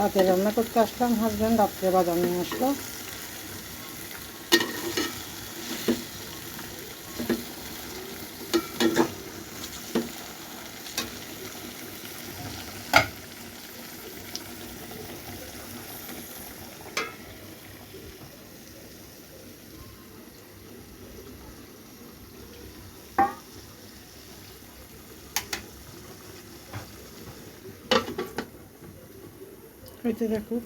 রাতে রান্না করতে আসলাম, হাজব্যান্ড রাত্রে বাজার নিয়ে আসলো। হইতে থাকুক।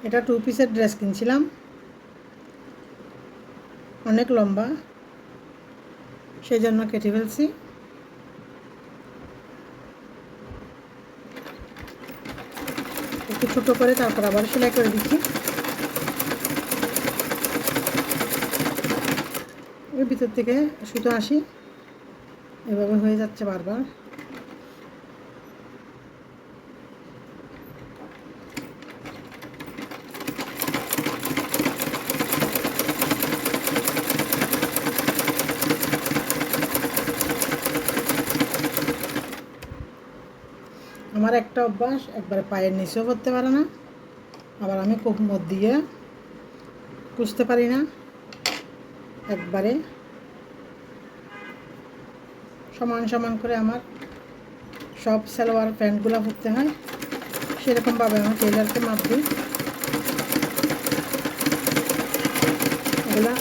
এটা 2 পিসের ড্রেস কিনছিলাম, অনেক লম্বা, সেই জন্য কেটে ফেলছি। একটু ছোটো করে তারপর আবার সেলাই করে দিচ্ছি। ওই ভিতর থেকে সুতো আসি, এভাবে হয়ে যাচ্ছে বারবার। আমার একটা অভ্যাস, একবারে পায়ের নিচেও করতে পারে না, আবার আমি কোমর দিয়ে কুঁচতে পারি না। একবারে সমান সমান করে আমার সব সালোয়ার প্যান্টগুলো পরতে হয়, সেরকমভাবে আমার টেলারকে মাপ দিই। এগুলা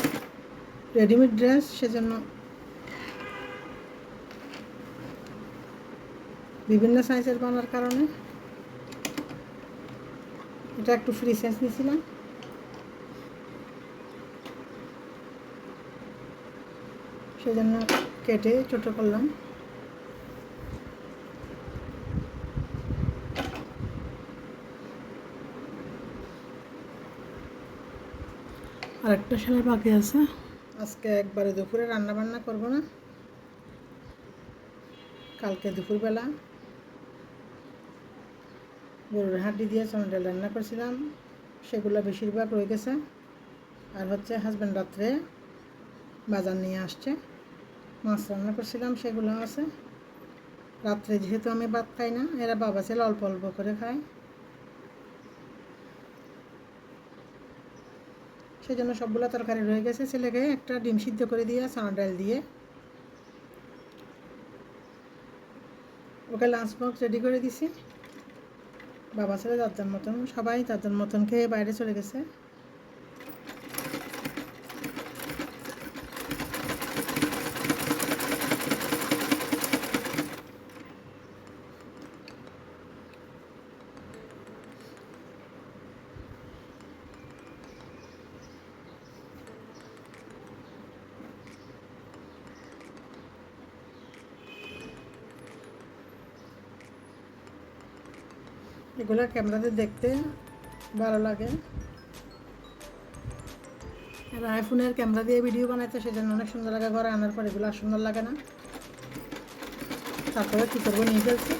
রেডিমেড ড্রেস, সেজন্য বিভিন্ন সাইজের বানার কারণে এটা একটু ফ্রি সাইজ নিয়েছিলাম, সেজন্য কেটে ছোটো করলাম। আর একটা সেলাই বাকি আছে। আজকে একবারে দুপুরে রান্না বান্না করব না, কালকে দুপুরবেলা গরুর হাড্ডি দিয়ে চনা ডাল রান্না করেছিলাম, সেগুলো বেশিরভাগ রয়ে গেছে। আর হচ্ছে হাজব্যান্ড রাত্রে বাজার নিয়ে আসছে, মাছ রান্না করছিলাম, সেগুলো আছে। রাত্রে যেহেতু আমি ভাত খাই না, এরা বাবা ছেলে অল্প অল্প করে খায়, সেই জন্য সবগুলো তরকারি রয়ে গেছে। ছেলেকে একটা ডিম সিদ্ধ করে দিয়ে চনা ডাল দিয়ে ওকে লাঞ্চ বক্স রেডি করে দিছি। বাবা ছেলে যার মতন, সবাই তার মতন খেয়ে বাইরে চলে গেছে। এগুলো ক্যামেরাতে দেখতে ভালো লাগে, আর আইফোনের ক্যামেরা দিয়ে ভিডিও বানাইতে সেজন্য অনেক সুন্দর লাগে। ঘরে আনার পর এগুলো আর সুন্দর লাগে না। তারপরে কী করবো, নিয়ে ফেলছি।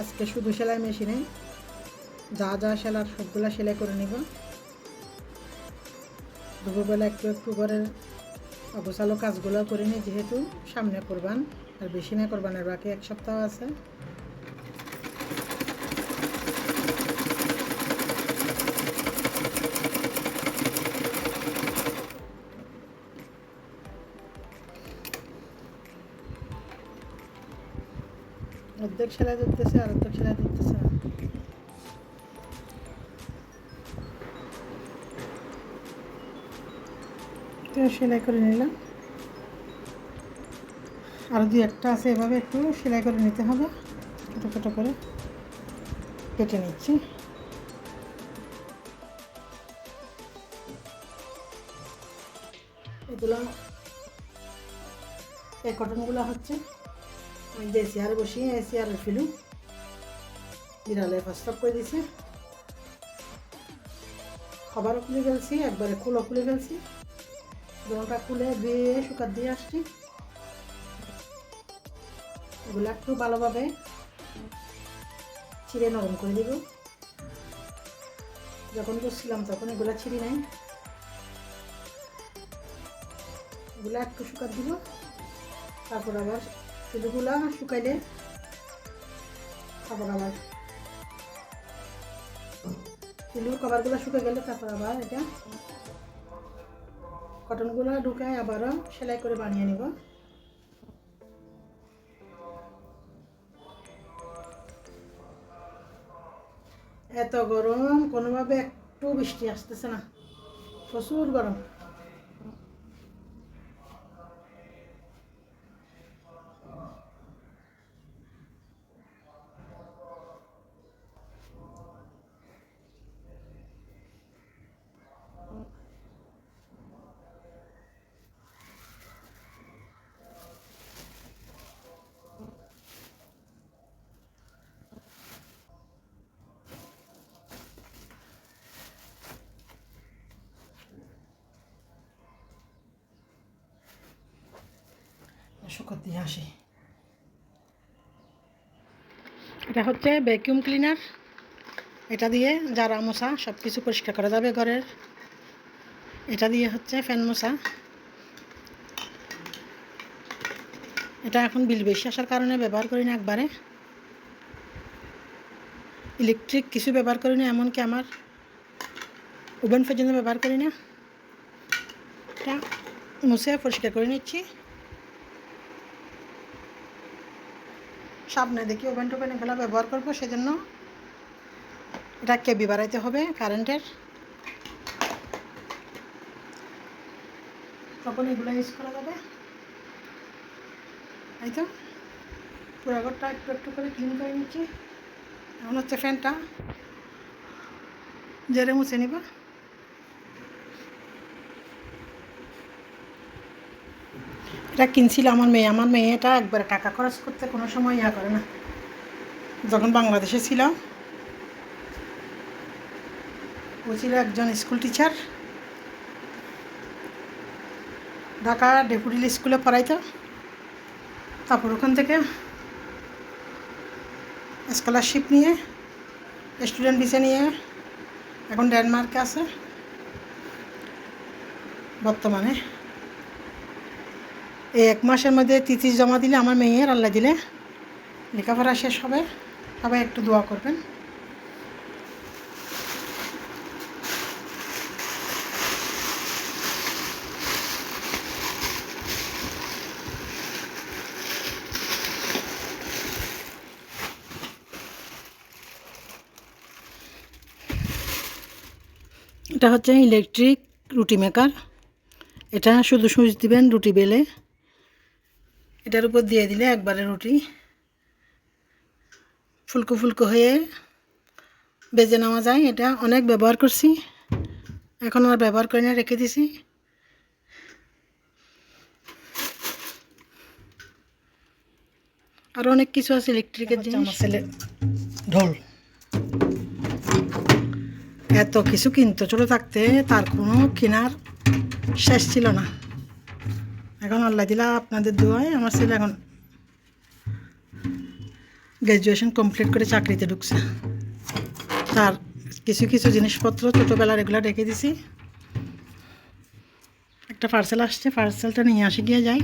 আজকে শুধু সেলাই মেশিনে যা যা সেলার সবগুলা সেলাই করে নিব। দুপুরবেলা একটু একটু ঘরের অগোছালো কাজগুলো করে নিই, যেহেতু সামনে কোরবান, আর বেশি না, কোরবানের বাকি 1 সপ্তাহ আছে। অর্ধেক সেলাই ধরতেছে আর অর্ধেক সেলাই ধরতেছে না। তো সেলাই করে নিলাম, আর 2-1টা আছে, এভাবে একটু সেলাই করে নিতে হবে। ছোটো ছোটো করে কেটে নিচ্ছি। এগুলো, এই কটনগুলো হচ্ছে আমি যে চেয়ারে বসিয়ে চেয়ারের ফিলু বিড়ালে প্রস্তাব করে দিয়েছে। খাবারও খুলে ফেলছি, একবারে কুলো খুলে ফেলছি। দোনটা খুলে ধুয়ে শুকাত দিয়ে আসছি। এগুলো একটু ভালোভাবে ছিঁড়ে নরম করে দিব। যখন বসছিলাম তখন এগুলো ছিঁড়ি নাই। এগুলো একটু শুকাত দিব, তারপর আবার ফিলুগুলা শুকাইলে তারপর আবার ফিলুর কভারগুলো শুকে গেলে তারপর আবার এটা কটনগুলো ঢুকায় আবারও সেলাই করে বানিয়ে নিব। এত গরম, কোনোভাবে একটু বৃষ্টি আসতেছে না, প্রচুর গরম। শুকাত দিয়ে আসি। এটা হচ্ছে ভ্যাকিউম ক্লিনার, এটা দিয়ে জারা মোছা সব কিছু পরিষ্কার করা যাবে ঘরের। এটা দিয়ে হচ্ছে ফ্যান মোছা। এটা এখন বিল বেশি আসার কারণে ব্যবহার করি না একবারে। ইলেকট্রিক কিছু ব্যবহার করি না, এমনকি আমার ওভেন পর্যন্ত ব্যবহার করি না। এটা মুছে পরিষ্কার করে নিচ্ছি। সামনে দেখি ওভেন টোভেন এগুলো ব্যবহার করবো, সেজন্য এটা কেবি বাড়াইতে হবে কারেন্টের, তখন এগুলো ইউজ করা যাবে। এই তো পুরো ঘরটা একটু একটু করে ক্লিন করে নিচ্ছি। এখন হচ্ছে ফ্যানটা জেরে মুছে নিব। এটা কিনছিল আমার মেয়ে এটা একবারে টাকা খরচ করতে কোনো সময় ইয়া করে না। যখন বাংলাদেশে ছিল, ও ছিল একজন স্কুল টিচার, ঢাকা ডেপুটিল স্কুলে পড়াইতো। তারপর ওখান থেকে স্কলারশিপ নিয়ে, স্টুডেন্ট ভিসা নিয়ে এখন ডেনমার্কে আছে বর্তমানে। এই 1 মাসের মধ্যে তিথি জমা দিলে আমার মেয়ের, আল্লাহ দিলে, লেখাপড়া শেষ হবে। সবাই একটু দোয়া করবেন। এটা হচ্ছে ইলেকট্রিক রুটি মেকার। এটা শুধু সুইচ দিবেন, রুটি বেলে এটার উপর দিয়ে দিলে একবারে রুটি ফুলকো ফুলকো হয়ে বেজে নেওয়া যায়। এটা অনেক ব্যবহার করছি, এখন আর ব্যবহার করে না, রেখে দিছি। আরও অনেক কিছু আছে ইলেকট্রিকের জিনিস। আমার ছেলে ঢোল, এত কিছু কিনতো ছোটো থাকতে, তার কোনো কেনার শেষ ছিল না। এখন আল্লাহ দিলা আপনাদের দোয়ায় আমার ছেলে এখন গ্র্যাজুয়েশন কমপ্লিট করে চাকরিতে ঢুকছে। তার কিছু কিছু জিনিসপত্র ছোটোবেলার এগুলো রেখে দিছি। একটা পার্সেল আসছে, পার্সেলটা নিয়ে আসি গিয়ে যাই।